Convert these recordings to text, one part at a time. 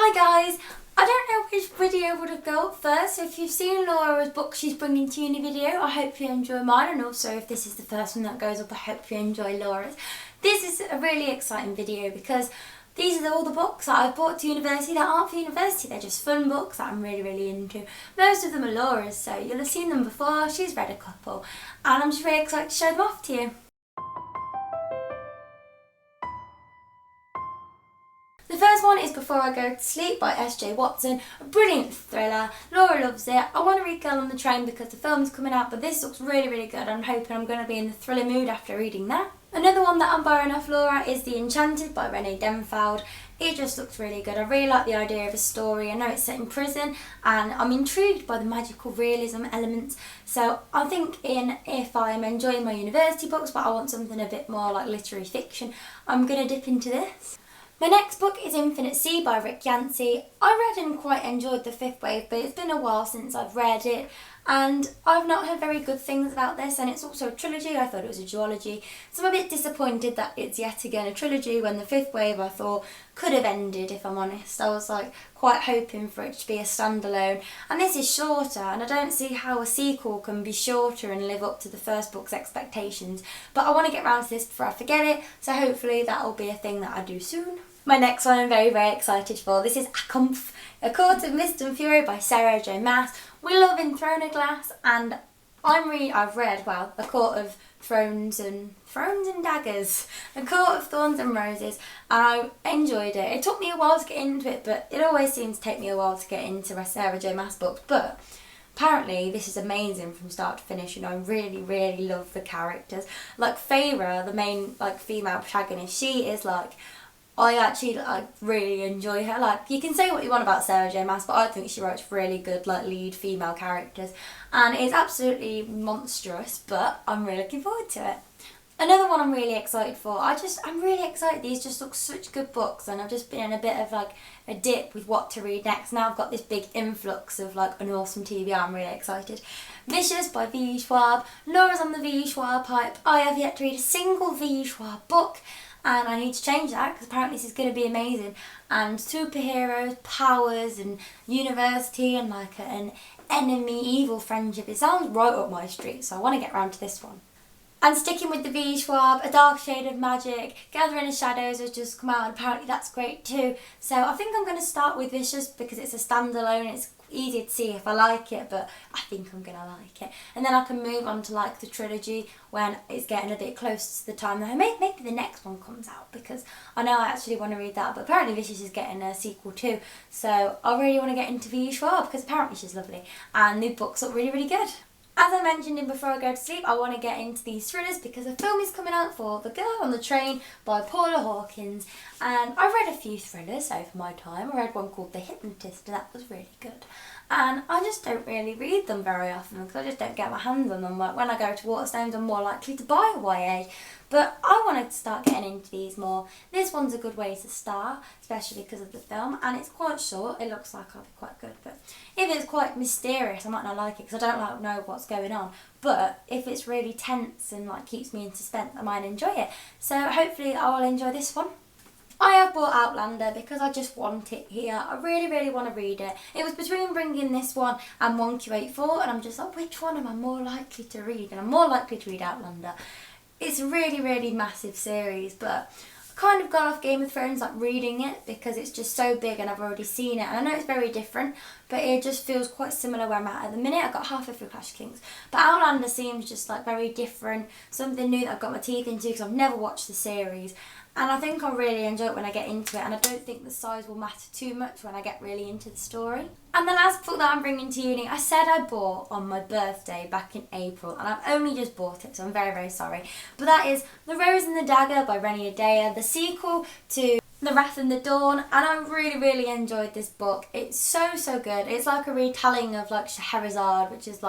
Hi guys! I don't know which video would have go up first, so if you've seen Laura's book she's bringing to uni video, I hope you enjoy mine, and also if this is the first one that goes up, I hope you enjoy Laura's. This is a really exciting video because these are all the books that I've brought to university that aren't for university, they're just fun books that I'm really into. Most of them are Laura's, so you'll have seen them before, she's read a couple, and I'm just really excited to show them off to you. The first one is Before I Go to Sleep by S.J. Watson, a brilliant thriller. Laura loves it. I want to read Girl on the Train because the film's coming out, but this looks really good. I'm hoping I'm going to be in the thriller mood after reading that. Another one that I'm borrowing off Laura is The Enchanted by Renee Denfeld. It just looks really good. I really like the idea of a story. I know it's set in prison and I'm intrigued by the magical realism elements. So I think if I'm enjoying my university books but I want something a bit more like literary fiction, I'm going to dip into this. My next book is Infinite Sea by Rick Yancey. I read and quite enjoyed The Fifth Wave, but it's been a while since I've read it and I've not heard very good things about this, and it's also a trilogy. I thought it was a duology, so I'm a bit disappointed that it's yet again a trilogy when The Fifth Wave I thought could have ended, if I'm honest. I was like quite hoping for it to be a standalone, and this is shorter and I don't see how a sequel can be shorter and live up to the first book's expectations, but I want to get around to this before I forget it, so hopefully that'll be a thing that I do soon. My next one I'm very excited for. This is A Court of Mist and Fury by Sarah J Maas. We love In Throne of Glass, and I've read A Court of Thrones and Daggers, A Court of Thorns and Roses, and I enjoyed it. It took me a while to get into it, but it always seems to take me a while to get into a Sarah J Maas book, but apparently this is amazing from start to finish, and I really love the characters. Like Feyre, the main female protagonist, she is I really enjoy her. You can say what you want about Sarah J Maas, but I think she writes really good lead female characters, and it's absolutely monstrous, but I'm really looking forward to it. Another one I'm really excited for. I'm really excited. These just look such good books, and I've just been in a bit of a dip with what to read next. Now I've got this big influx of an awesome TBR. I'm really excited. Vicious by V. Schwab. Laura's on the V. Schwab hype. I have yet to read a single V. Schwab book, and I need to change that because apparently this is going to be amazing. And superheroes, powers, and university, and an enemy evil friendship. It sounds right up my street, so I want to get around to this one. And sticking with the V. Schwab, A Dark Shade of Magic, Gathering the Shadows has just come out, and apparently that's great too. So I think I'm going to start with Vicious because it's a standalone, it's easy to see if I like it, but I think I'm going to like it. And then I can move on to the trilogy when it's getting a bit closer to the time that maybe the next one comes out, because I know I actually want to read that, but apparently Vicious is getting a sequel too. So I really want to get into V. Schwab because apparently she's lovely and the books look really good. As I mentioned in Before I Go to Sleep, I want to get into these thrillers because a film is coming out for The Girl on the Train by Paula Hawkins, and I've read a few thrillers over my time. I read one called The Hypnotist, and that was really good. And I just don't really read them very often because I just don't get my hands on them. When I go to Waterstones, I'm more likely to buy a YA. But I want to start getting into these more. This one's a good way to start, especially because of the film, and it's quite short. It looks like I'll be quite good, but if it's quite mysterious, I might not like it because I don't know what's going on. But if it's really tense and keeps me in suspense, I might enjoy it. So hopefully I will enjoy this one. I have bought Outlander because I just want it here. I really want to read it. It was between bringing this one and 1Q84, and I'm just like, which one am I more likely to read? And I'm more likely to read Outlander. It's a really massive series, but I've kind of gone off Game of Thrones reading it because it's just so big and I've already seen it, and I know it's very different, but it just feels quite similar where I'm at the minute. I got halfway through Clash of Kings, but Outlander seems just very different, something new that I've got my teeth into because I've never watched the series, and I think I'll really enjoy it when I get into it, and I don't think the size will matter too much when I get really into the story. And the last book that I'm bringing to uni, I said I bought on my birthday back in April, and I've only just bought it, so I'm very sorry. But that is The Rose and the Dagger by Renée Adair, the sequel to The Wrath and the Dawn, and I really enjoyed this book. It's so good. It's like a retelling of Scheherazade, which is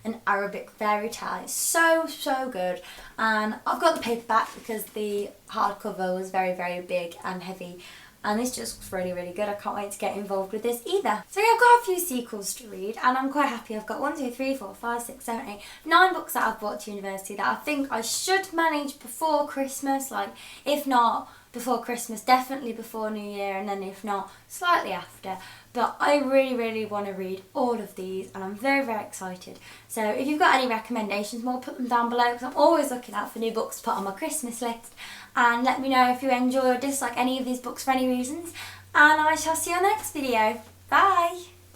an Arabic fairy tale. It's so good, and I've got the paperback because the hardcover was very big and heavy, and this just looks really good. I can't wait to get involved with this either. So yeah, I've got a few sequels to read, and I'm quite happy. I've got 1, 2, 3, 4, 5, 6, 7, 8, 9 books that I've brought to university that I think I should manage before Christmas. If not, before Christmas, definitely before New Year, and then if not, slightly after. But I really, really want to read all of these, and I'm very, very excited. So if you've got any recommendations more, put them down below, because I'm always looking out for new books to put on my Christmas list. And let me know if you enjoy or dislike any of these books for any reasons. And I shall see you on the next video. Bye!